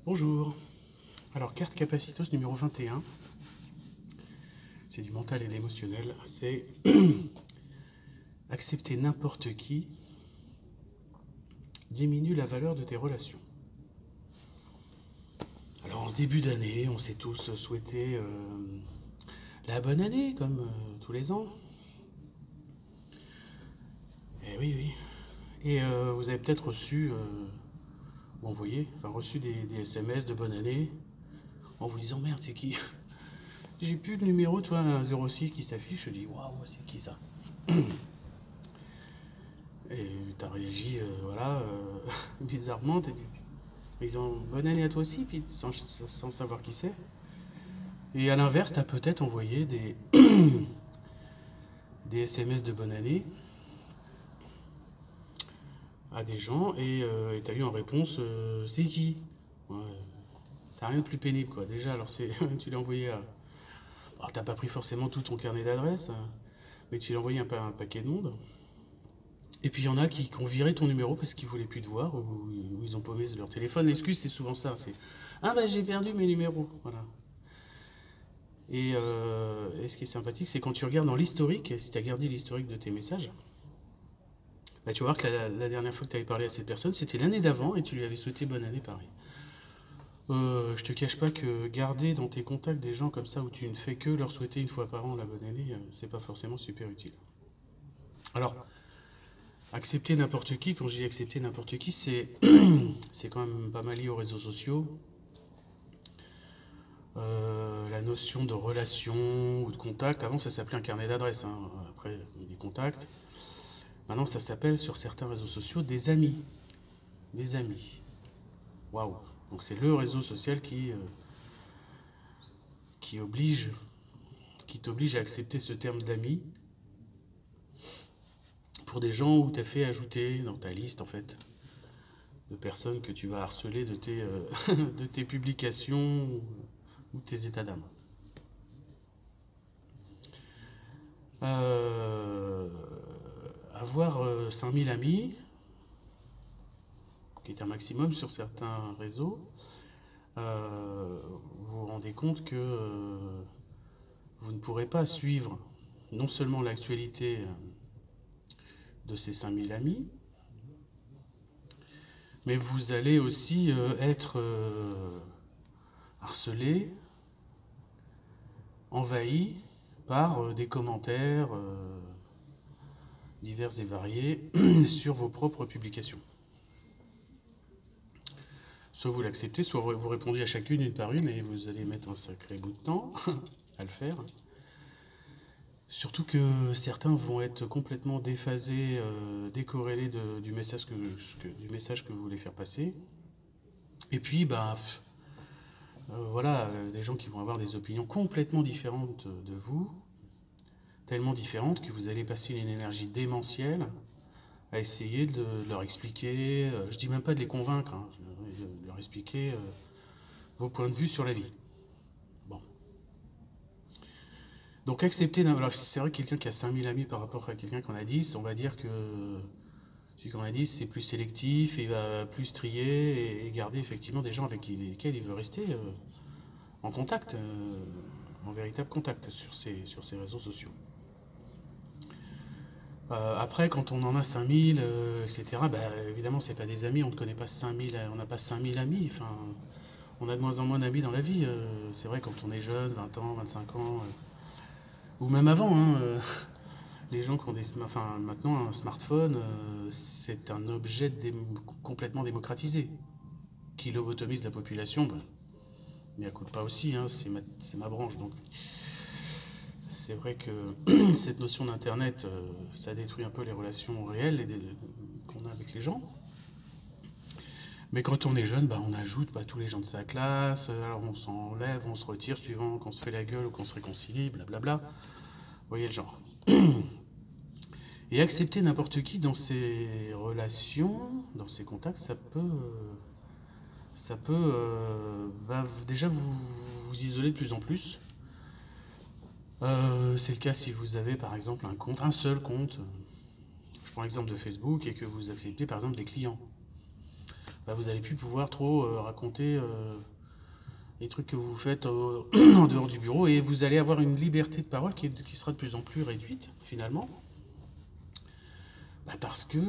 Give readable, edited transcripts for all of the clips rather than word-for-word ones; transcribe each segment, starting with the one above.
Bonjour. Alors, carte Capacitos numéro 21. C'est du mental et de l'émotionnel. C'est accepter n'importe qui diminue la valeur de tes relations. Alors, en ce début d'année, on s'est tous souhaité la bonne année, comme tous les ans. Eh oui, oui. Et vous avez peut-être reçu, ou envoyé, reçu des SMS de bonne année, en vous disant merde, c'est qui? J'ai plus le numéro, toi, un 06 qui s'affiche, je dis waouh, c'est qui ça? Et t'as réagi, bizarrement, ils ont bonne année à toi aussi, puis sans savoir qui c'est. Et à l'inverse, t'as peut-être envoyé des SMS de bonne année à des gens et t'as eu en réponse c'est qui? Ouais, t'as rien de plus pénible quoi. Déjà, alors tu l'as envoyé à. Alors, t'as pas pris forcément tout ton carnet d'adresses, hein, mais tu l'as envoyé un paquet de monde. Et puis il y en a qui ont viré ton numéro parce qu'ils voulaient plus te voir ou ils ont paumé leur téléphone. L'excuse c'est souvent ça, c'est ah bah j'ai perdu mes numéros, voilà. Et ce qui est sympathique, c'est quand tu regardes dans l'historique, si tu as gardé l'historique de tes messages, bah, tu vas voir que la dernière fois que tu avais parlé à cette personne, c'était l'année d'avant et tu lui avais souhaité bonne année pareil. Je te cache pas que garder dans tes contacts des gens comme ça où tu ne fais que leur souhaiter une fois par an la bonne année, c'est pas forcément super utile. Alors, accepter n'importe qui, quand je dis accepter n'importe qui, c'est quand même pas mal lié aux réseaux sociaux. La notion de relation ou de contact, avant ça s'appelait un carnet d'adresses, hein. Après des contacts. Maintenant ça s'appelle sur certains réseaux sociaux des amis. Des amis. Waouh. Donc c'est le réseau social qui t'oblige à accepter ce terme d'amis pour des gens où tu as fait ajouter dans ta liste en fait de personnes que tu vas harceler de de tes publications ou de tes états d'âme. Avoir 5000 amis, qui est un maximum sur certains réseaux, vous vous rendez compte que vous ne pourrez pas suivre non seulement l'actualité de ces 5000 amis, mais vous allez aussi être harcelé, envahi par des commentaires divers et variés sur vos propres publications. Soit vous l'acceptez, soit vous répondez à chacune une par une et vous allez mettre un sacré bout de temps à le faire. Surtout que certains vont être complètement déphasés, décorrélés du message que vous voulez faire passer. Et puis, voilà, des gens qui vont avoir des opinions complètement différentes de vous, tellement différentes que vous allez passer une énergie démentielle à essayer de leur expliquer, je dis même pas de les convaincre, hein, de leur expliquer vos points de vue sur la vie. Bon. Donc accepter, alors c'est vrai que quelqu'un qui a 5000 amis par rapport à quelqu'un qui en a 10, on va dire que celui qui en a 10 c'est plus sélectif et il va plus trier et garder effectivement des gens avec lesquels il veut rester en contact, en véritable contact sur ces réseaux sociaux. Après, quand on en a 5000, etc., évidemment, c'est pas des amis, on ne connaît pas 5000, on n'a pas 5000 amis, enfin, on a de moins en moins d'amis dans la vie. C'est vrai, quand on est jeune, 20 ans, 25 ans, ou même avant, hein, les gens qui ont maintenant un smartphone, c'est un objet complètement démocratisé, qui lobotomise la population, mais à coup de pas aussi, hein, c'est ma branche, donc. C'est vrai que cette notion d'internet, ça détruit un peu les relations réelles qu'on a avec les gens. Mais quand on est jeune, on ajoute tous les gens de sa classe, alors on s'enlève, on se retire suivant qu'on se fait la gueule ou qu'on se réconcilie, blablabla. Vous voyez le genre. Et accepter n'importe qui dans ses relations, dans ses contacts, ça peut déjà vous isoler de plus en plus. C'est le cas si vous avez par exemple un seul compte, je prends l'exemple de Facebook, et que vous acceptez par exemple des clients. bah, vous n'allez plus pouvoir trop raconter les trucs que vous faites en dehors du bureau, et vous allez avoir une liberté de parole qui sera de plus en plus réduite, finalement, bah, parce que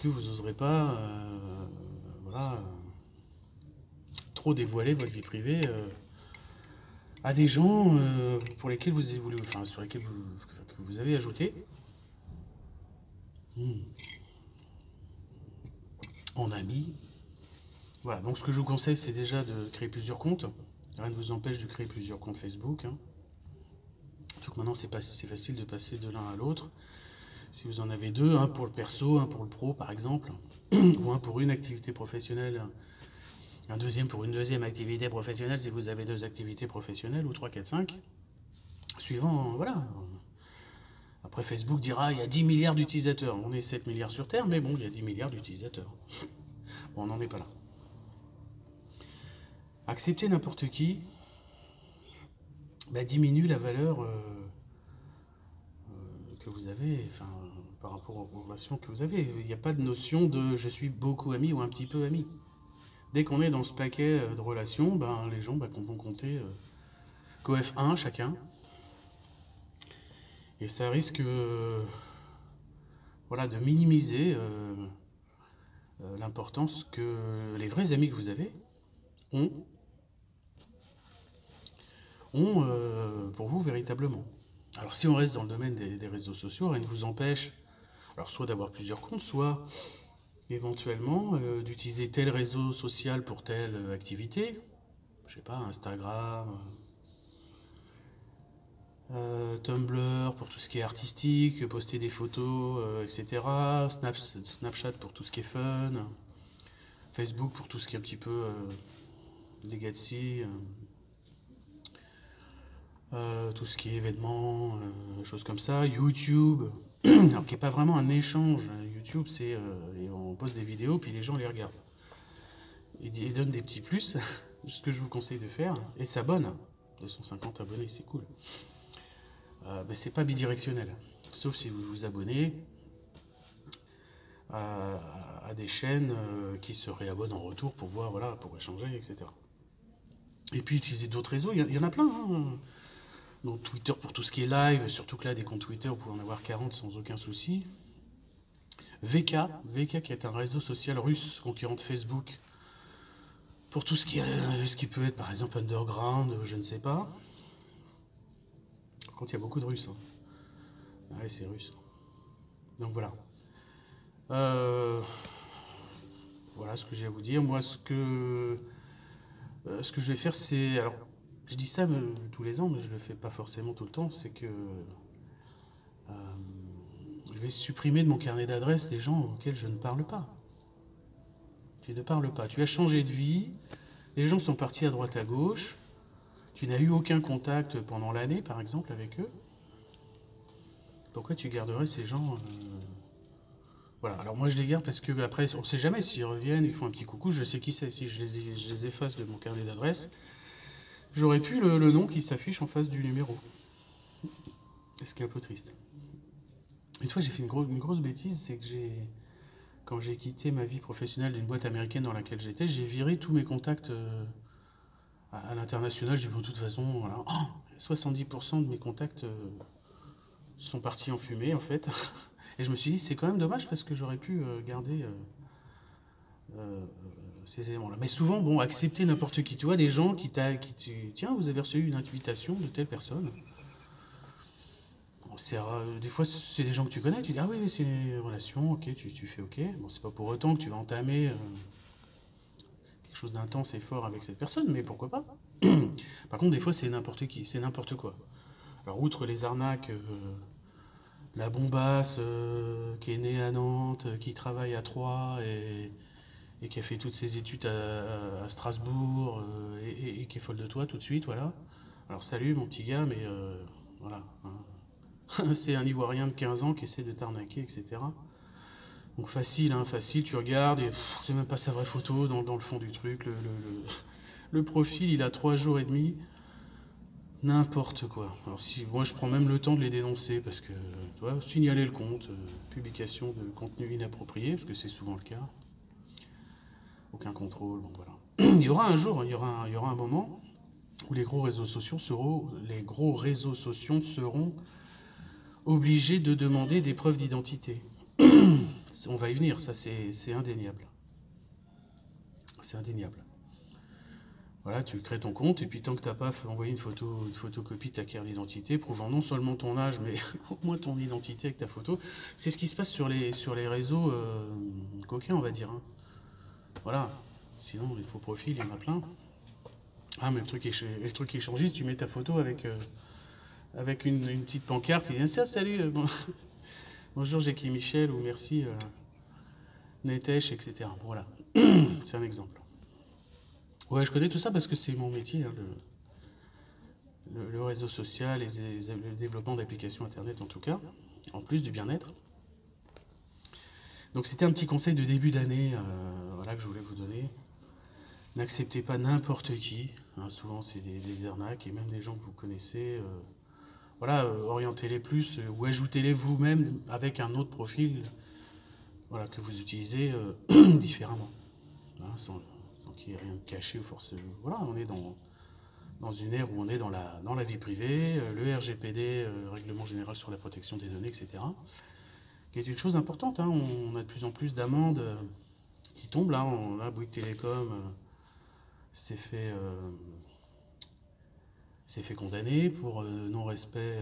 vous n'oserez pas voilà, trop dévoiler votre vie privée à des gens pour lesquels vous avez voulu, enfin, sur lesquels que vous avez ajouté en ami. Voilà, donc ce que je vous conseille, c'est déjà de créer plusieurs comptes. Rien ne vous empêche de créer plusieurs comptes Facebook. Hein. Surtout que maintenant, c'est facile de passer de l'un à l'autre. Si vous en avez deux, un pour le perso, un pour le pro, par exemple, ou un pour une activité professionnelle, un deuxième pour une deuxième activité professionnelle, si vous avez deux activités professionnelles, ou 3, 4, 5, suivant, voilà. Après, Facebook dira, il y a 10 milliards d'utilisateurs. On est 7 milliards sur Terre, mais bon, il y a 10 milliards d'utilisateurs. Bon, on n'en est pas là. Accepter n'importe qui bah, diminue la valeur que vous avez, enfin, par rapport aux relations que vous avez. Il n'y a pas de notion de je suis beaucoup ami ou un petit peu ami. Dès qu'on est dans ce paquet de relations, ben, les gens vont compter qu'au F1 chacun. Et ça risque voilà, de minimiser l'importance que les vrais amis que vous avez ont pour vous véritablement. Alors si on reste dans le domaine des réseaux sociaux, rien ne vous empêche alors soit d'avoir plusieurs comptes, soit éventuellement d'utiliser tel réseau social pour telle activité. Je sais pas, Instagram, Tumblr pour tout ce qui est artistique, poster des photos, etc. Snapchat pour tout ce qui est fun. Facebook pour tout ce qui est un petit peu legacy. Tout ce qui est événements, choses comme ça. YouTube, alors qui n'est pas vraiment un échange. YouTube, c'est on poste des vidéos puis les gens les regardent. Ils donnent des petits plus, ce que je vous conseille de faire, et s'abonnent. 250 abonnés, c'est cool. Mais c'est pas bidirectionnel, sauf si vous vous abonnez à des chaînes qui se réabonnent en retour pour voir, voilà, pour échanger, etc. Et puis utiliser d'autres réseaux, il y en a plein. Hein. Donc Twitter pour tout ce qui est live, surtout que là, des comptes Twitter, vous pouvez en avoir 40 sans aucun souci. VK qui est un réseau social russe, concurrent de Facebook, pour tout ce qui peut être, par exemple, underground, je ne sais pas. Par contre, il y a beaucoup de Russes. Hein. Ah ouais, c'est russe. Donc voilà. Voilà ce que j'ai à vous dire. Moi, ce que je vais faire, c'est... Alors, je dis ça tous les ans, mais je ne le fais pas forcément tout le temps. C'est que je vais supprimer de mon carnet d'adresses des gens auxquels je ne parle pas. Tu ne parles pas. Tu as changé de vie. Les gens sont partis à droite à gauche. Tu n'as eu aucun contact pendant l'année, par exemple, avec eux. Pourquoi tu garderais ces gens Voilà, alors moi je les garde parce que après, on ne sait jamais s'ils reviennent, ils font un petit coucou, je sais qui c'est. Si je les efface de mon carnet d'adresse, j'aurais pu le nom qui s'affiche en face du numéro. Ce qui est un peu triste. Une fois j'ai fait une grosse bêtise, c'est que quand j'ai quitté ma vie professionnelle d'une boîte américaine dans laquelle j'étais, j'ai viré tous mes contacts à l'international. J'ai dit de toute façon, voilà, 70% de mes contacts sont partis en fumée en fait. Et je me suis dit, c'est quand même dommage parce que j'aurais pu garder ces éléments-là. Mais souvent, bon, accepter n'importe qui. Tu vois, des gens tiens, vous avez reçu une invitation de telle personne. Bon, des fois, c'est des gens que tu connais. Tu dis, ah oui, c'est une relation, ok, tu fais ok. Bon, c'est pas pour autant que tu vas entamer quelque chose d'intense et fort avec cette personne, mais pourquoi pas. Par contre, des fois, c'est n'importe qui, c'est n'importe quoi. Alors, outre les arnaques... la bombasse qui est née à Nantes, qui travaille à Troyes et qui a fait toutes ses études à Strasbourg et qui est folle de toi tout de suite, voilà. Alors salut mon petit gars, mais voilà. Hein. C'est un Ivoirien de 15 ans qui essaie de t'arnaquer, etc. Donc facile, hein, facile, tu regardes et c'est même pas sa vraie photo dans le fond du truc. Le profil, il a 3 jours et demi. N'importe quoi. Alors si moi je prends même le temps de les dénoncer parce que tu vois, signaler le compte, publication de contenu inapproprié, parce que c'est souvent le cas. Aucun contrôle, bon voilà. Il y aura un jour, il y aura un moment où les gros réseaux sociaux seront obligés de demander des preuves d'identité. On va y venir, ça c'est indéniable. C'est indéniable. Voilà, tu crées ton compte et puis tant que tu n'as pas envoyé une photocopie de ta carte d'identité prouvant non seulement ton âge mais au moins ton identité avec ta photo, c'est ce qui se passe sur les réseaux coquins, on va dire. Hein. Voilà, sinon les faux profils, il y en a plein. Ah mais le truc échangiste, tu mets ta photo avec une petite pancarte, et ça, salut, bonjour Jackie Michel ou merci Netesh, etc. Voilà, c'est un exemple. Ouais, je connais tout ça parce que c'est mon métier, hein, le réseau social, le développement d'applications Internet en tout cas, en plus du bien-être. Donc c'était un petit conseil de début d'année voilà, que je voulais vous donner. N'acceptez pas n'importe qui, hein, souvent c'est des arnaques et même des gens que vous connaissez. Voilà, orientez-les plus ou ajoutez-les vous-même avec un autre profil voilà, que vous utilisez différemment. Voilà, sans qu'il y ait rien de caché ou force. Voilà, on est dans une ère où on est dans la vie privée, le RGPD, Règlement général sur la protection des données, etc. Qui est une chose importante. Hein, on a de plus en plus d'amendes qui tombent. Là, on a Bouygues Télécom s'est fait condamner pour non-respect,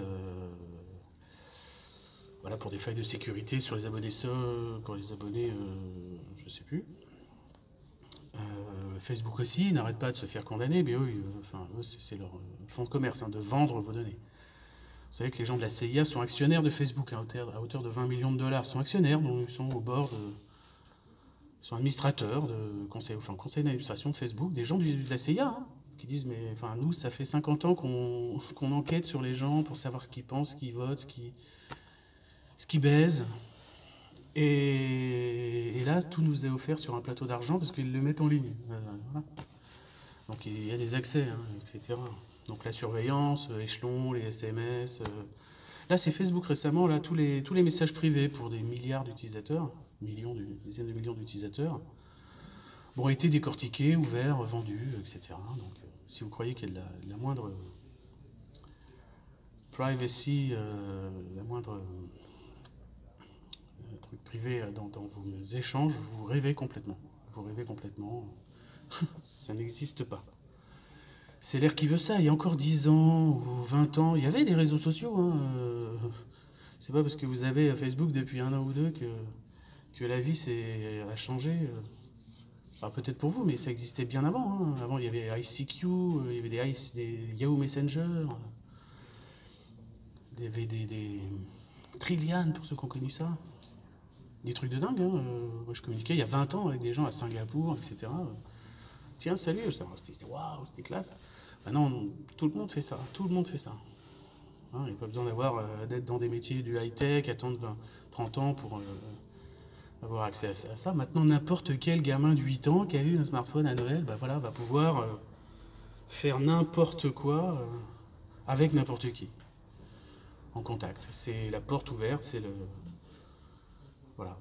voilà, pour des failles de sécurité sur les abonnés pour les abonnés, je sais plus. Facebook aussi n'arrête pas de se faire condamner, mais eux, c'est leur fonds de commerce, hein, de vendre vos données. Vous savez que les gens de la CIA sont actionnaires de Facebook à hauteur de 20 millions de dollars. Ils sont actionnaires, donc ils sont au bord de... Ils sont administrateurs de conseil d'administration de Facebook, des gens de la CIA, hein, qui disent, mais enfin, nous, ça fait 50 ans qu'on enquête sur les gens pour savoir ce qu'ils pensent, ce qu'ils votent, ce qu'ils baisent. Et là, tout nous est offert sur un plateau d'argent parce qu'ils le mettent en ligne. Voilà. Donc il y a des accès, hein, etc. Donc la surveillance, échelon, les SMS. Là, c'est Facebook récemment, là, tous les messages privés pour des milliards d'utilisateurs, dizaines de millions d'utilisateurs, ont été décortiqués, ouverts, vendus, etc. Donc si vous croyez qu'il y a de la moindre privacy, la moindre truc privé dans vos échanges, vous rêvez complètement. Vous rêvez complètement. Ça n'existe pas. C'est l'ère qui veut ça. Il y a encore 10 ans ou 20 ans, il y avait des réseaux sociaux. Hein. C'est pas parce que vous avez Facebook depuis un an ou deux que la vie a changé. Enfin, peut-être pour vous, mais ça existait bien avant. Hein. Avant, il y avait ICQ, il y avait des Yahoo Messenger, des Trillian, pour ceux qui ont connu ça. Des trucs de dingue. Hein. Moi, je communiquais il y a 20 ans avec des gens à Singapour, etc. Tiens, salut, c'était waouh, c'était classe. Maintenant, tout le monde fait ça. Tout le monde fait ça. Hein, il n'y a pas besoin d'être dans des métiers du high-tech, attendre 20, 30 ans pour avoir accès à ça. Maintenant, n'importe quel gamin de 8 ans qui a eu un smartphone à Noël, bah voilà, va pouvoir faire n'importe quoi avec n'importe qui. En contact. C'est la porte ouverte, c'est le... Voilà.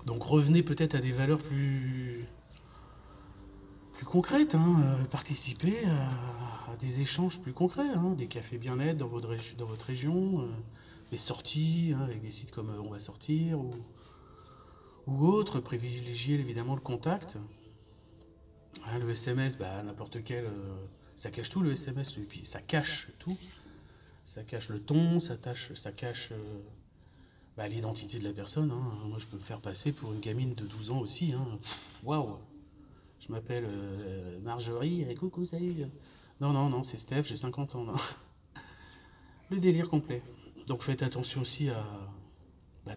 Donc revenez peut-être à des valeurs plus concrètes, hein, participer à des échanges plus concrets, hein, des cafés bien-être dans votre région, des sorties hein, avec des sites comme On va sortir ou autres, privilégier évidemment le contact. Hein, le SMS, bah, n'importe quel, ça cache tout le SMS, et puis ça cache tout. Ça cache le ton, ça cache bah, l'identité de la personne. Hein. Moi, je peux me faire passer pour une gamine de 12 ans aussi. Waouh! Wow. Je m'appelle Marjorie, et coucou, salut. Non, c'est Steph, j'ai 50 ans. Non. Le délire complet. Donc faites attention aussi à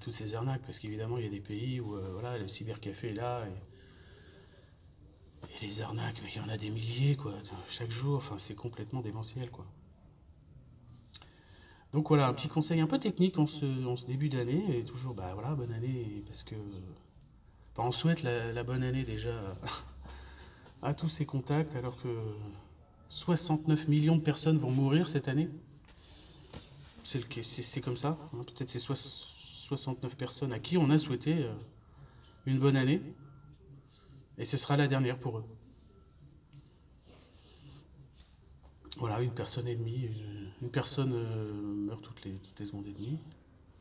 toutes ces arnaques, parce qu'évidemment, il y a des pays où voilà, le cybercafé est là, et les arnaques, mais il y en a des milliers, quoi, chaque jour. Enfin, c'est complètement démentiel, quoi. Donc voilà, un petit conseil un peu technique en ce début d'année, et toujours, bah voilà, bonne année, parce que... Enfin, on souhaite la bonne année déjà à tous ces contacts, alors que 69 millions de personnes vont mourir cette année. C'est comme ça. Hein. Peut-être c'est 69 personnes à qui on a souhaité une bonne année. Et ce sera la dernière pour eux. Voilà, une personne et demie. Une personne meurt toutes les secondes et demie.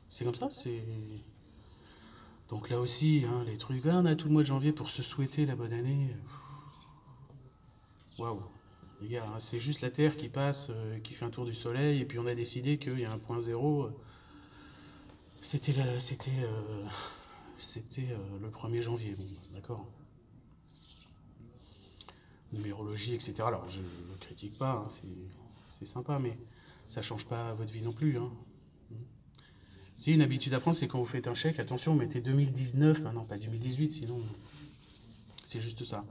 C'est comme ça. Donc là aussi, hein, les trucs. Ah, on a tout le mois de janvier pour se souhaiter la bonne année. Waouh. Les gars, hein, c'est juste la Terre qui passe, qui fait un tour du Soleil, et puis on a décidé qu'il y a un point zéro. C'était le 1er janvier, bon, d'accord. Numérologie, etc. Alors je ne critique pas, hein, c'est sympa, mais ça change pas votre vie non plus. Hein. Si une habitude à prendre, c'est quand vous faites un chèque, attention, mettez 2019 maintenant, pas 2018, sinon c'est juste ça.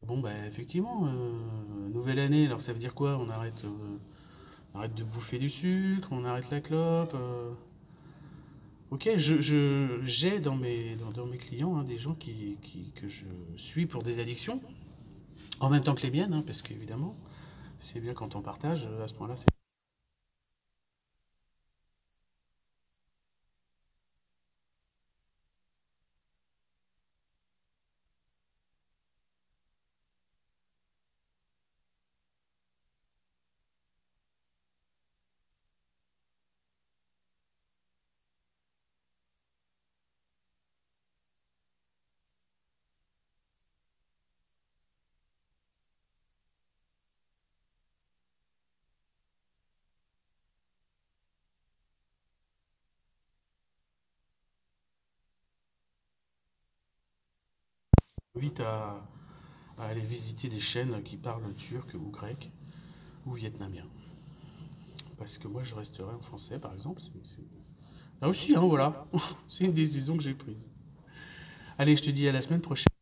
Bon, bah effectivement, nouvelle année, alors ça veut dire quoi? On arrête de bouffer du sucre, on arrête la clope. Ok, j'ai dans mes clients hein, des gens que je suis pour des addictions, en même temps que les miennes, hein, parce qu'évidemment, c'est bien quand on partage, à ce point-là, c'est... J'invite à aller visiter des chaînes qui parlent turc ou grec ou vietnamien. Parce que moi, je resterai en français, par exemple. Là aussi, hein, voilà. C'est une décision que j'ai prise. Allez, je te dis à la semaine prochaine.